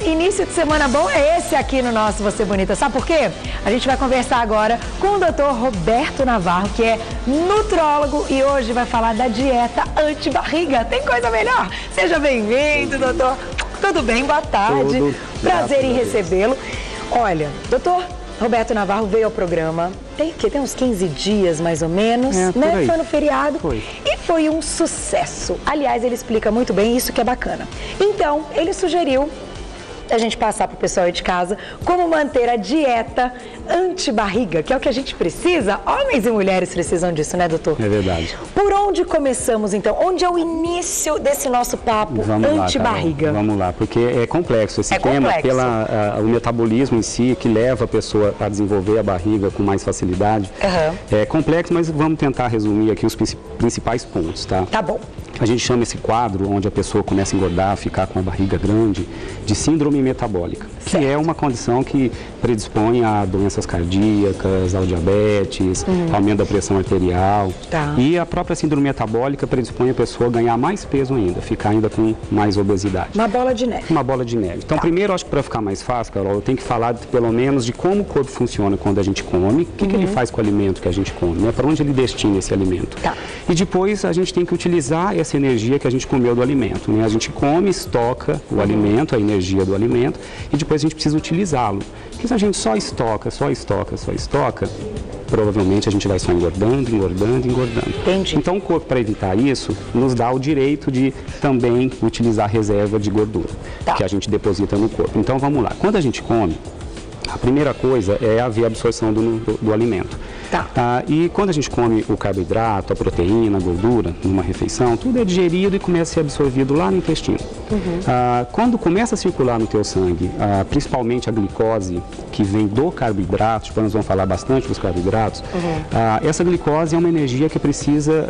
Início de semana bom é esse aqui no nosso Você Bonita. Sabe por quê? A gente vai conversar agora com o Dr. Roberto Navarro, que é nutrólogo e hoje vai falar da dieta anti-barriga. Tem coisa melhor? Seja bem-vindo, doutor. Tudo bem? Boa tarde. Tudo. Prazer em recebê-lo. Olha, doutor Roberto Navarro veio ao programa, tem uns 15 dias mais ou menos, né? Foi no feriado. E foi um sucesso. Aliás, ele explica muito bem isso que é bacana. Então, ele sugeriu a gente passar para o pessoal aí de casa como manter a dieta anti-barriga, que é o que a gente precisa. Homens e mulheres precisam disso, né, doutor? É verdade. Por onde começamos, então? Onde é o início desse nosso papo anti-barriga? Vamos lá, porque é complexo esse tema, o metabolismo em si, que leva a pessoa a desenvolver a barriga com mais facilidade. É complexo, mas vamos tentar resumir aqui os principais pontos, tá? Tá bom. A gente chama esse quadro, onde a pessoa começa a engordar, ficar com a barriga grande, de síndrome metabólica, que é uma condição que predispõe a doenças cardíacas, ao diabetes, aumento da pressão arterial. E a própria síndrome metabólica predispõe a pessoa a ganhar mais peso ainda, ficar ainda com mais obesidade. Uma bola de neve. Uma bola de neve. Então, primeiro, acho que para ficar mais fácil, Carol, eu tenho que falar pelo menos de como o corpo funciona quando a gente come, o que ele faz com o alimento que a gente come, né? Para onde ele destina esse alimento. E depois a gente tem que utilizar essa energia que a gente comeu do alimento, né? A gente come, estoca o alimento, a energia do alimento, e depois a gente precisa utilizá-lo. Porque se a gente só estoca, provavelmente a gente vai só engordando. Entendi. Então o corpo, para evitar isso, nos dá o direito de também utilizar a reserva de gordura que a gente deposita no corpo. Então vamos lá, quando a gente come, a primeira coisa é haver absorção do alimento. E quando a gente come o carboidrato, a proteína, a gordura, numa refeição, tudo é digerido e começa a ser absorvido lá no intestino. Quando começa a circular no teu sangue, principalmente a glicose que vem do carboidrato, depois nós vamos falar bastante dos carboidratos, essa glicose é uma energia que precisa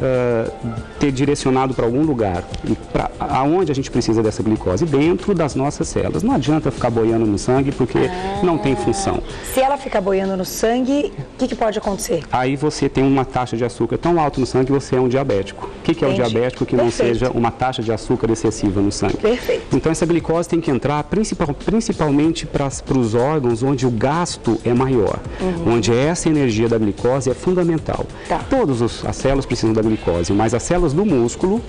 ter direcionado para algum lugar. E aonde a gente precisa dessa glicose? Dentro das nossas células. Não adianta ficar boiando no sangue porque não tem função. Se ela ficar boiando no sangue, o que pode acontecer? Aí você tem uma taxa de açúcar tão alta no sangue que você é um diabético. O que é o diabético? Que não seja uma taxa de açúcar excessiva no sangue. Então essa glicose tem que entrar principalmente para os órgãos onde o gasto é maior, onde essa energia da glicose é fundamental. Todas as células precisam da glicose, mas as células do músculo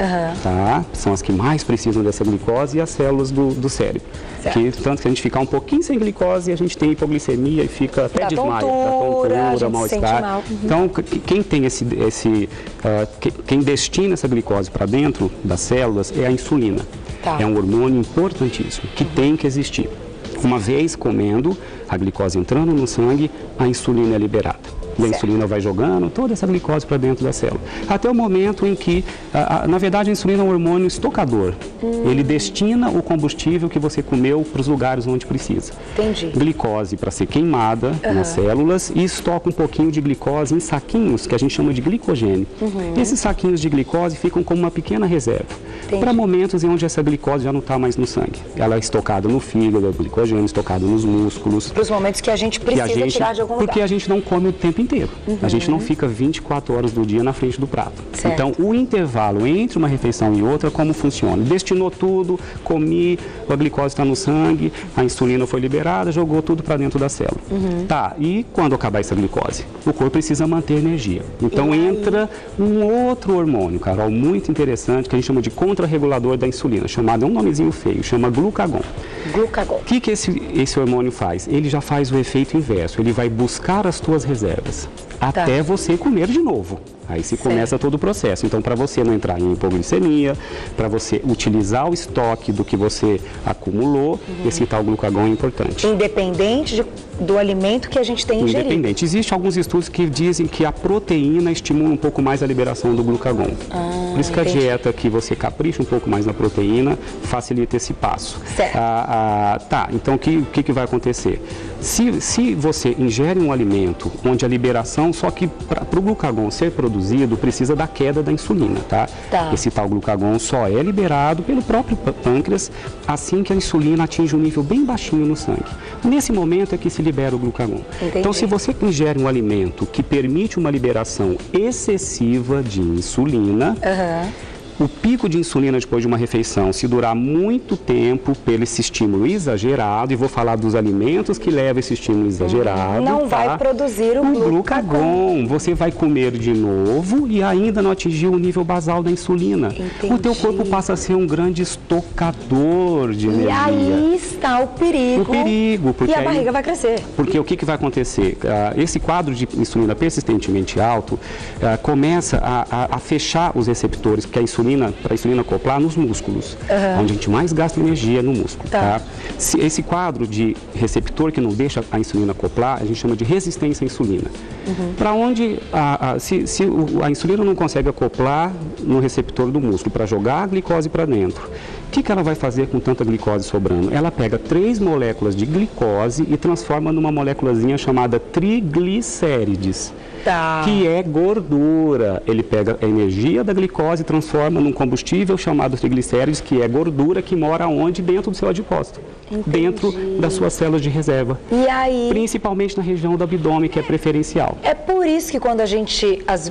são as que mais precisam dessa glicose, e as células do cérebro. Tanto que a gente fica um pouquinho sem glicose, a gente tem hipoglicemia e fica até desmaio, tontura, mal-estar. Então, quem tem quem destina essa glicose para dentro das células é a insulina. É um hormônio importantíssimo, que tem que existir. Uma vez comendo, a glicose entrando no sangue, a insulina é liberada. E a insulina vai jogando toda essa glicose para dentro da célula. Até o momento em que, na verdade, a insulina é um hormônio estocador. Ele destina o combustível que você comeu para os lugares onde precisa. Glicose para ser queimada nas células, e estoca um pouquinho de glicose em saquinhos, que a gente chama de glicogênio. Esses saquinhos de glicose ficam como uma pequena reserva. Para momentos em onde essa glicose já não está mais no sangue. Ela é estocada no fígado, o glicogênio estocado nos músculos. Para os momentos que a gente precisa tirar de algum lugar. Porque a gente não come o tempo inteiro. A gente não fica 24 horas do dia na frente do prato. Então, o intervalo entre uma refeição e outra, como funciona? Destinou tudo, comi, a glicose está no sangue, a insulina foi liberada, jogou tudo para dentro da célula. E quando acabar essa glicose? O corpo precisa manter energia. Então, entra um outro hormônio, Carol, muito interessante, que a gente chama de contrarregulador da insulina, chamado, é um nomezinho feio, chama glucagon. O que esse hormônio faz? Ele já faz o efeito inverso, ele vai buscar as tuas reservas até você comer de novo. Aí se começa todo o processo. Então, para você não entrar em hipoglicemia, para você utilizar o estoque do que você acumulou, esse tal glucagon é importante. Independente do alimento que a gente tem ingerido. Independente. Existem alguns estudos que dizem que a proteína estimula um pouco mais a liberação do glucagon. Por isso que a dieta que você capricha um pouco mais na proteína facilita esse passo. Então o que vai acontecer? Se você ingere um alimento onde a liberação, só que para o glucagon ser produzido, precisa da queda da insulina, Esse tal glucagon só é liberado pelo próprio pâncreas assim que a insulina atinge um nível bem baixinho no sangue. Nesse momento é que se libera o glucagon. Então, se você ingere um alimento que permite uma liberação excessiva de insulina, O pico de insulina depois de uma refeição, se durar muito tempo pelo esse estímulo exagerado, e vou falar dos alimentos que levam esse estímulo exagerado, não vai produzir o glucagon. Você vai comer de novo e ainda não atingiu o nível basal da insulina. Entendi. O teu corpo passa a ser um grande estocador de energia. E aí está o perigo. O perigo. E a barriga vai crescer. Porque o que vai acontecer? Esse quadro de insulina persistentemente alto começa a fechar os receptores, porque para a insulina acoplar nos músculos, onde a gente mais gasta energia no músculo. Tá? Esse quadro de receptor que não deixa a insulina acoplar, a gente chama de resistência à insulina. Para onde, se a insulina não consegue acoplar no receptor do músculo para jogar a glicose para dentro, o que ela vai fazer com tanta glicose sobrando? Ela pega 3 moléculas de glicose e transforma numa moléculazinha chamada triglicérides. Que é gordura. Ele pega a energia da glicose e transforma num combustível chamado triglicérides, que é gordura que mora onde? Dentro do seu adipócito. Dentro das suas células de reserva. E aí? Principalmente na região do abdômen, que é preferencial. É por isso que quando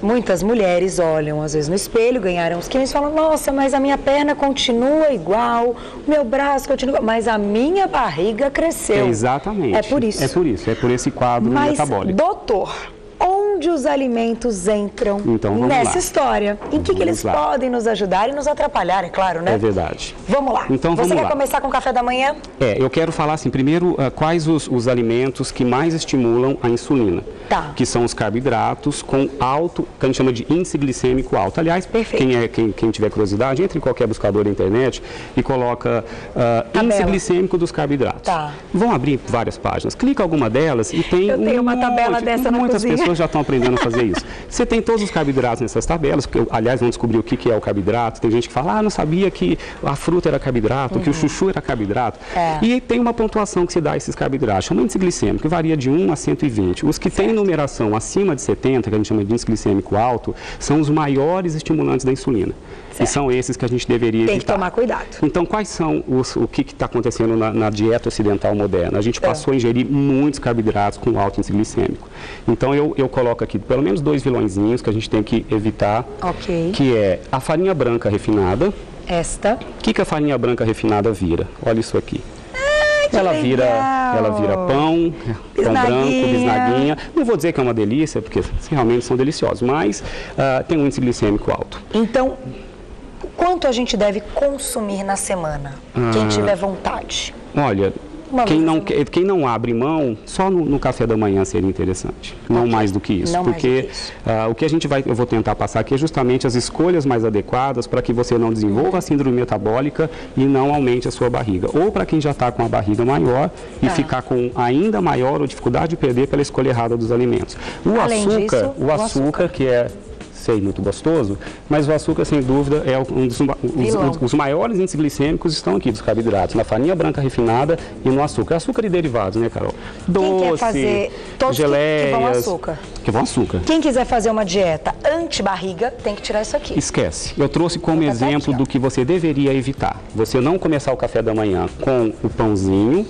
muitas mulheres olham, às vezes, no espelho, ganharam uns quilos e falam, nossa, mas a minha perna continua igual, o meu braço continua igual, mas a minha barriga cresceu. Exatamente. É por isso. É por esse quadro metabólico. Doutor, onde os alimentos entram nessa história? Em que eles podem nos ajudar e nos atrapalhar, é claro, né? É verdade. Vamos lá. Então, Você quer começar com o café da manhã? Eu quero falar assim, primeiro, quais os alimentos que mais estimulam a insulina. Que são os carboidratos com alto, que a gente chama de índice glicêmico alto. Aliás, quem tiver curiosidade, entre em qualquer buscador da internet e coloca índice glicêmico dos carboidratos. Vão abrir várias páginas. Clica alguma delas e tem Eu tenho uma tabela dessa na muitas cozinha. pessoas já estão aprendendo a fazer isso. Você tem todos os carboidratos nessas tabelas, porque, aliás, vão descobrir o que é o carboidrato. Tem gente que fala, não sabia que a fruta era carboidrato, que o chuchu era carboidrato. E tem uma pontuação que se dá a esses carboidratos, chama índice glicêmico, que varia de 1 a 120. Os que têm numeração acima de 70, que a gente chama de índice glicêmico alto, são os maiores estimulantes da insulina. E são esses que a gente deveria evitar. Tem que tomar cuidado. Então, quais são o que está acontecendo na dieta ocidental moderna? A gente passou a ingerir muitos carboidratos com alto índice glicêmico. Então, eu coloco aqui pelo menos 2 vilõezinhos que a gente tem que evitar, que é a farinha branca refinada. O que a farinha branca refinada vira? Olha isso aqui. Ela vira pão branco, bisnaguinha. Não vou dizer que é uma delícia, porque realmente são deliciosos, mas tem um índice glicêmico alto. Então, quanto a gente deve consumir na semana? Quem tiver vontade. Olha, quem não abre mão, só no café da manhã seria interessante. Não mais do que isso. Porque o que eu vou tentar passar aqui é justamente as escolhas mais adequadas para que você não desenvolva a síndrome metabólica e não aumente a sua barriga. Ou para quem já está com a barriga maior e ficar com ainda maior ou dificuldade de perder pela escolha errada dos alimentos. O açúcar, que é muito gostoso, mas o açúcar, sem dúvida, é os maiores índices glicêmicos estão aqui dos carboidratos, na farinha branca refinada e no açúcar. Açúcar e derivados, né, Carol? Doce, geleias, que vão açúcar. Quem quiser fazer uma dieta anti-barriga, tem que tirar isso aqui. Esquece. Eu trouxe como exemplo do que você deveria evitar. Você não começar o café da manhã com o pãozinho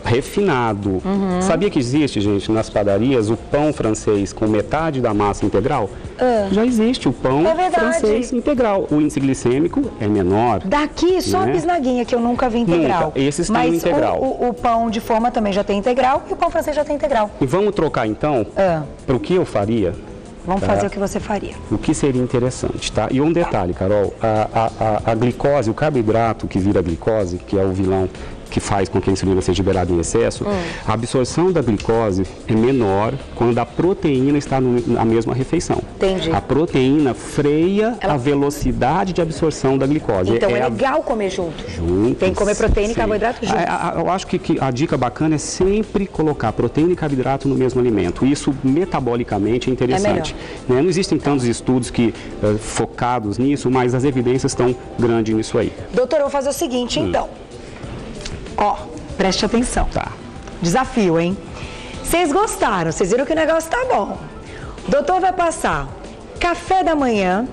refinado. Sabia que existe, gente, nas padarias, o pão francês com metade da massa integral? Já existe o pão francês integral. O índice glicêmico é menor. Daqui só a bisnaguinha que eu nunca vi integral. Esses têm integral. O pão de forma também já tem integral e o pão francês já tem integral. E vamos trocar então para o que eu faria? Vamos fazer o que você faria. O que seria interessante, tá? E um detalhe, Carol, a glicose, o carboidrato que vira glicose, que é o vilão que faz com que a insulina seja liberada em excesso, a absorção da glicose é menor quando a proteína está na mesma refeição. Entendi. A proteína freia a velocidade de absorção da glicose. Então é legal comer juntos. Tem que comer proteína e carboidrato juntos. Eu acho que a dica bacana é sempre colocar proteína e carboidrato no mesmo alimento. Isso metabolicamente é interessante. Não existem tantos estudos focados nisso, mas as evidências estão grandes nisso aí. Doutor, eu vou fazer o seguinte, então. Preste atenção. Desafio, hein? Vocês gostaram, vocês viram que o negócio tá bom. O doutor vai passar café da manhã,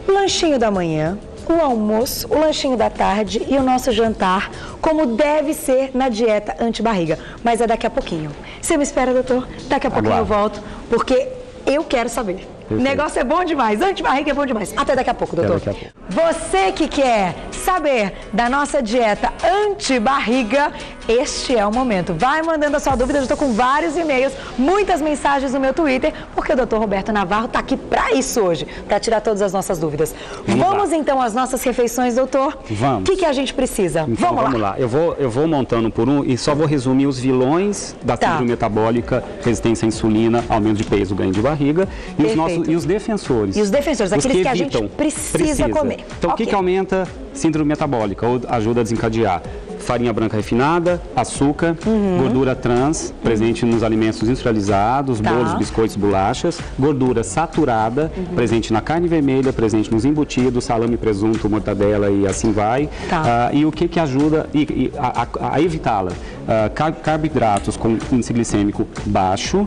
o lanchinho da manhã, o almoço, o lanchinho da tarde e o nosso jantar, como deve ser na dieta anti-barriga. Mas é daqui a pouquinho. Você me espera, doutor? Daqui a pouquinho eu volto, porque eu quero saber. O negócio é bom demais, anti-barriga é bom demais. Até daqui a pouco, doutor. Até daqui a pouco. Você que quer saber da nossa dieta anti-barriga, este é o momento. Vai mandando a sua dúvida, eu estou com vários e-mails, muitas mensagens no meu Twitter, porque o doutor Roberto Navarro está aqui para isso hoje, para tirar todas as nossas dúvidas. Vamos então às nossas refeições, doutor? Vamos. O que a gente precisa? Então, vamos lá. Eu vou montando por um e só vou resumir os vilões da síndrome metabólica, resistência à insulina, aumento de peso, ganho de barriga, e os defensores. E os defensores, aqueles que a gente precisa comer. Então, o que aumenta síndrome metabólica ou ajuda a desencadear? Farinha branca refinada, açúcar, gordura trans, presente nos alimentos industrializados, bolos, biscoitos, bolachas, gordura saturada, presente na carne vermelha, presente nos embutidos, salame, presunto, mortadela e assim vai. E o que ajuda a evitá-la? Carboidratos com índice glicêmico baixo,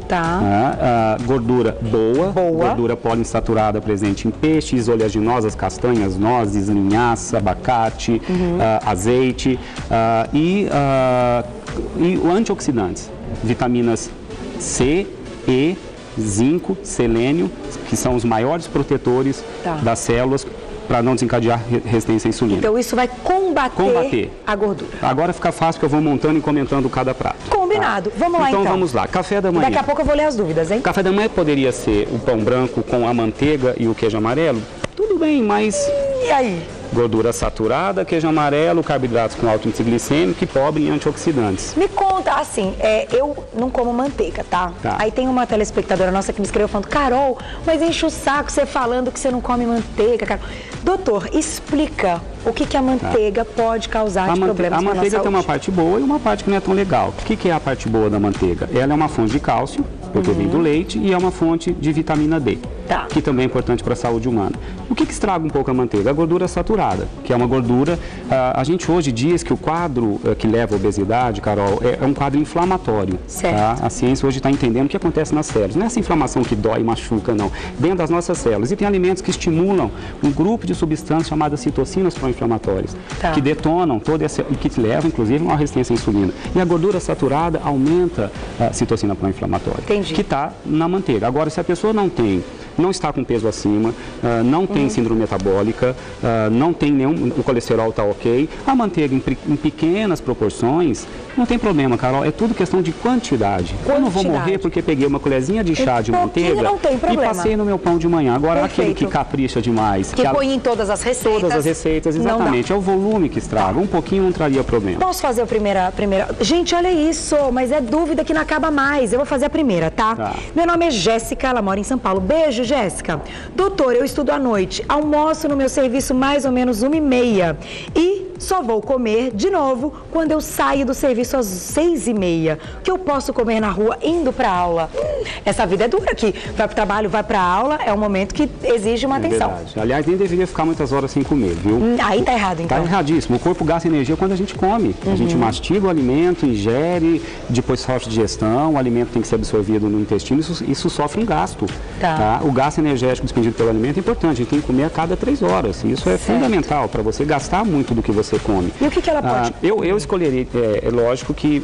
gordura boa, gordura poliinsaturada presente em peixes, oleaginosas, castanhas, nozes, linhaça, abacate, azeite, e antioxidantes, vitaminas C, E, zinco, selênio, que são os maiores protetores das células para não desencadear resistência à insulina. Então isso vai combater a gordura. Agora fica fácil que eu vou montando e comentando cada prato. Combinado. Vamos lá então. Então vamos lá. Café da manhã. Daqui a pouco eu vou ler as dúvidas, hein? Café da manhã poderia ser o pão branco com a manteiga e o queijo amarelo? Tudo bem, mas... E aí? Gordura saturada, queijo amarelo, carboidratos com alto índice glicêmico e pobre em antioxidantes. Me conta, assim, eu não como manteiga, tá? Aí tem uma telespectadora nossa que me escreveu falando, Carol, mas enche o saco você falando que você não come manteiga, Carol. Doutor, explica o que a manteiga pode causar de problemas na nossa saúde. A manteiga tem uma parte boa e uma parte que não é tão legal. O que é a parte boa da manteiga? Ela é uma fonte de cálcio, porque vem do leite, e é uma fonte de vitamina D, que também é importante para a saúde humana. O que estraga um pouco a manteiga? A gordura saturada, que é uma gordura... a gente hoje diz que o quadro que leva à obesidade, Carol, é um quadro inflamatório. Certo. A ciência hoje está entendendo o que acontece nas células. Não é essa inflamação que dói e machuca, não. Dentro das nossas células. E tem alimentos que estimulam um grupo de substâncias chamadas citocinas pró-inflamatórias, que detonam toda essa... e que levam, inclusive, a uma resistência à insulina. E a gordura saturada aumenta a citocina pró-inflamatória. Entendi. Que está na manteiga. Agora, se a pessoa não está com peso acima, não tem síndrome metabólica, não tem o colesterol está ok, a manteiga em pequenas proporções, não tem problema, Carol, é tudo questão de quantidade. Eu não vou morrer porque peguei uma colherzinha de chá de manteiga e passei no meu pão de manhã. Agora, aquele que capricha demais. Que põe em todas as receitas. Todas as receitas, exatamente. É o volume que estraga. Um pouquinho não traria problema. Posso fazer a primeira? Gente, olha isso, mas é dúvida que não acaba mais. Eu vou fazer a primeira, tá? Meu nome é Jéssica, ela mora em São Paulo. Beijo, Jéssica. Doutor, eu estudo à noite, almoço no meu serviço mais ou menos 1h30 e só vou comer de novo quando eu saio do serviço às 6h30. O que eu posso comer na rua indo para aula? Essa vida é dura aqui. Vai para o trabalho, vai para aula, é um momento que exige uma atenção. Verdade. Aliás, nem deveria ficar muitas horas sem comer, viu? Aí tá errado, então. Tá erradíssimo. O corpo gasta energia quando a gente come. A gente mastiga o alimento, ingere, depois sofre digestão, o alimento tem que ser absorvido no intestino, isso sofre um gasto. Tá? O gasto energético despendido pelo alimento é importante, a gente tem que comer a cada 3 horas. Isso é fundamental para você gastar muito do que você come. E o que ela pode? Eu escolheria, é lógico que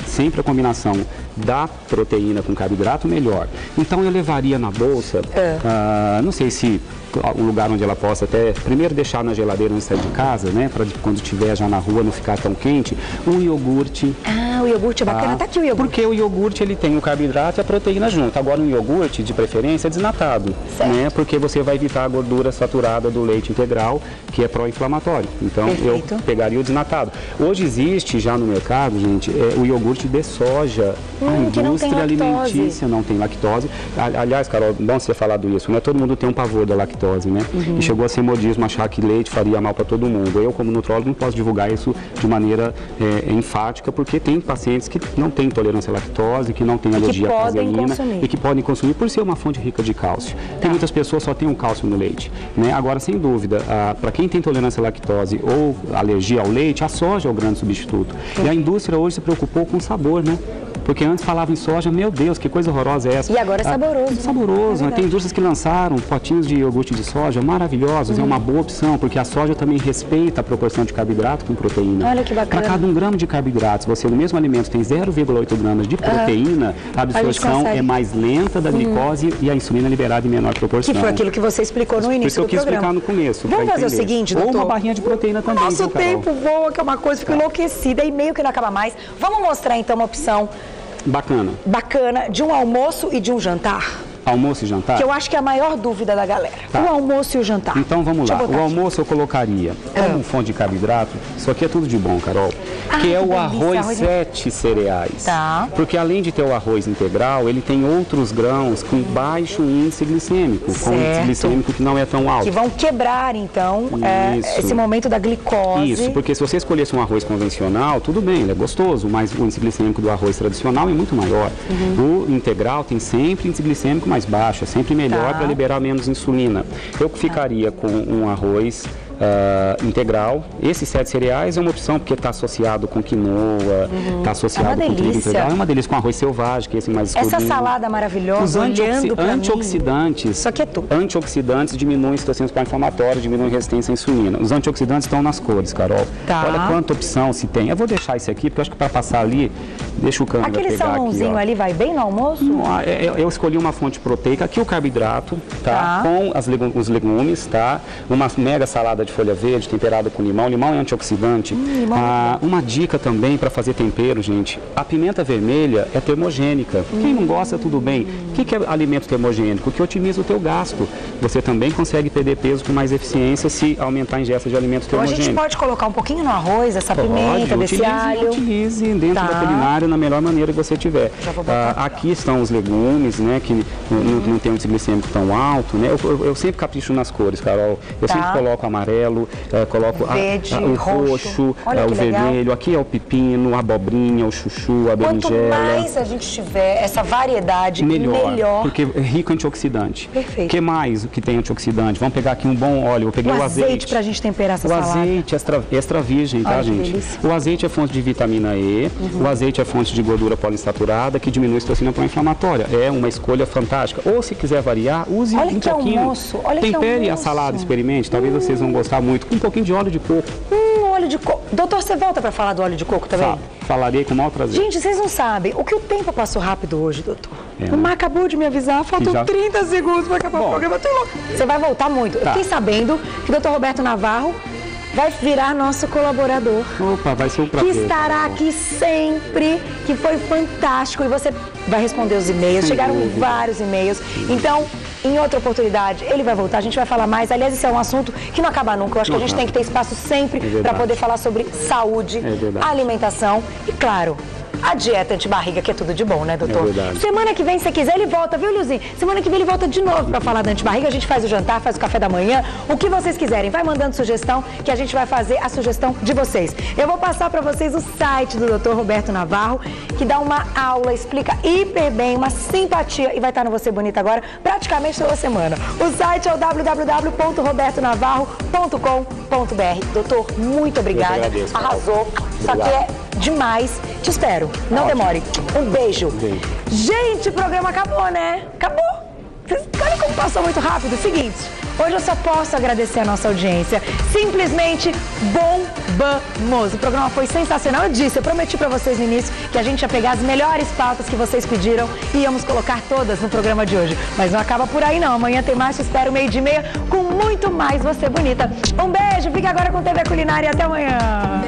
sempre a combinação da proteína com carboidrato melhor. Então eu levaria na bolsa, não sei se um lugar onde ela possa até primeiro deixar na geladeira antes de sair de casa, né, para quando estiver já na rua não ficar tão quente, um iogurte. O iogurte é bacana, tá aqui o iogurte. Porque o iogurte ele tem o carboidrato e a proteína junto. Agora um iogurte de preferência é desnatado, né, porque você vai evitar a gordura saturada do leite integral, que é pró-inflamatório. Então eu pegaria o desnatado. Hoje existe já no mercado, gente, o iogurte de soja. A indústria alimentícia não tem lactose. Aliás, Carol, bom você falar isso, né? Todo mundo tem um pavor da lactose, né? E chegou a ser modismo achar que leite faria mal para todo mundo. Eu, como nutrólogo, não posso divulgar isso de maneira enfática, porque tem pacientes que não têm intolerância à lactose, que não têm alergia à caseína e que podem consumir por ser uma fonte rica de cálcio. Tem muitas pessoas que só têm um cálcio no leite, né? Agora, sem dúvida, para quem tem intolerância à lactose ou alergia ao leite, a soja é o grande substituto. E a indústria hoje se preocupou com o sabor, né? Porque antes falava em soja, meu Deus, que coisa horrorosa é essa? E agora é saboroso. Saboroso. Tem indústrias que lançaram potinhos de iogurte de soja maravilhosos. É uma boa opção, porque a soja também respeita a proporção de carboidrato com proteína. Olha que bacana. Para cada 1 grama de carboidratos, você no mesmo alimento tem 0,8 gramas de proteína, a absorção é mais lenta da glicose e a insulina é liberada em menor proporção. Que foi aquilo que você explicou no início do programa. Por isso eu quis explicar no começo. Vamos fazer o seguinte, doutor? Ou uma barrinha de proteína também. Nosso tempo voa, que é uma coisa, fico enlouquecida e meio que não acaba mais. Vamos mostrar então uma opção bacana de um almoço e de um jantar. Almoço e jantar? Que eu acho que é a maior dúvida da galera. O almoço e o jantar. Então vamos lá. O almoço eu colocaria como fonte de carboidrato. Isso aqui é tudo de bom, Carol. Que é o arroz 7 cereais. Porque além de ter o arroz integral, ele tem outros grãos com baixo índice glicêmico. Com índice glicêmico que não é tão alto. Que vão quebrar, então, esse momento da glicose. Isso, porque se você escolhesse um arroz convencional, tudo bem, ele é gostoso, mas o índice glicêmico do arroz tradicional é muito maior. O integral tem sempre índice glicêmico mais baixo, é sempre melhor para liberar menos insulina. Eu ficaria com um arroz integral. Esses 7 cereais é uma opção porque está associado com quinoa, está associado com trigo integral. É uma delícia com arroz selvagem, que é esse mais escurinho. Essa salada maravilhosa, os antioxidantes, isso aqui é tudo. Antioxidantes diminuem citocinas pró-inflamatórias, diminuem resistência à insulina. Os antioxidantes estão nas cores, Carol. Olha quanta opção se tem. Eu vou deixar esse aqui, porque eu acho que para passar ali, deixa o câmera pegar aqui. Aquele salmãozinho ali vai bem no almoço? Eu escolhi uma fonte proteica. Aqui o carboidrato, com os legumes, uma mega salada de folha verde temperada com limão. Limão é antioxidante. Uma dica também para fazer tempero, gente. A pimenta vermelha é termogênica. Quem não gosta, tudo bem. O que é alimento termogênico? Que otimiza o teu gasto. Você também consegue perder peso com mais eficiência se aumentar a ingesta de alimentos termogênicos. A gente pode colocar um pouquinho no arroz, essa pimenta, desse alho. Utilize dentro da culinária na melhor maneira que você tiver. Aqui estão os legumes, né, que não tem um índice glicêmico tão alto, né? Eu sempre capricho nas cores, Carol. Eu sempre coloco amarelo, coloco verde, o roxo, o vermelho. Aqui é o pepino, a abobrinha, o chuchu, a berinjela. Quanto mais a gente tiver essa variedade, melhor. Porque é rico em antioxidante. Perfeito. O que mais que tem antioxidante? Vamos pegar aqui um bom óleo. Eu peguei o azeite. Para a gente temperar essa salada. O azeite extra virgem, tá, gente? O azeite é fonte de vitamina E. O azeite é fonte de gordura poliinsaturada que diminui a citocina pró-inflamatória. É uma escolha fantástica. Ou se quiser variar, use um pouquinho. Tempere a salada, experimente. Talvez vocês vão gostar muito. Com um pouquinho de óleo de coco. Óleo de coco. Doutor, você volta para falar do óleo de coco também? Falarei com o maior prazer. Gente, vocês não sabem. O que o tempo passou rápido hoje, doutor. O Mar acabou de me avisar. Faltam 30 segundos para acabar o programa. Você vai voltar muito. Eu fiquei sabendo que o doutor Roberto Navarro vai virar nosso colaborador. Opa, vai ser um prazer. Que estará aqui sempre, que foi fantástico. E você vai responder os e-mails. Chegaram vários e-mails. Então, em outra oportunidade, ele vai voltar, a gente vai falar mais. Aliás, esse é um assunto que não acaba nunca. Eu acho que a gente tem que ter espaço sempre para poder falar sobre saúde, alimentação e, claro, a dieta antibarriga, que é tudo de bom, né, doutor? Semana que vem, se quiser, ele volta, viu, Luzinho? Semana que vem ele volta de novo para falar da antibarriga. A gente faz o jantar, faz o café da manhã, o que vocês quiserem. Vai mandando sugestão que a gente vai fazer a sugestão de vocês. Eu vou passar para vocês o site do Dr. Roberto Navarro, que dá uma aula, explica hiper bem, uma simpatia, e vai estar no Você Bonita agora praticamente toda semana. O site é o www.robertonavarro.com.br. Doutor, muito obrigada. Arrasou. Isso aqui é demais. Te espero. Não demore. Um beijo. Gente, o programa acabou, né? Acabou. Olha como passou muito rápido. Seguinte, hoje eu só posso agradecer a nossa audiência. Simplesmente bombamos. O programa foi sensacional. Eu disse, eu prometi pra vocês no início que a gente ia pegar as melhores pautas que vocês pediram e íamos colocar todas no programa de hoje. Mas não acaba por aí, não. Amanhã tem mais. Te espero 12:30 com muito mais Você Bonita. Um beijo. Fica agora com TV Culinária e até amanhã.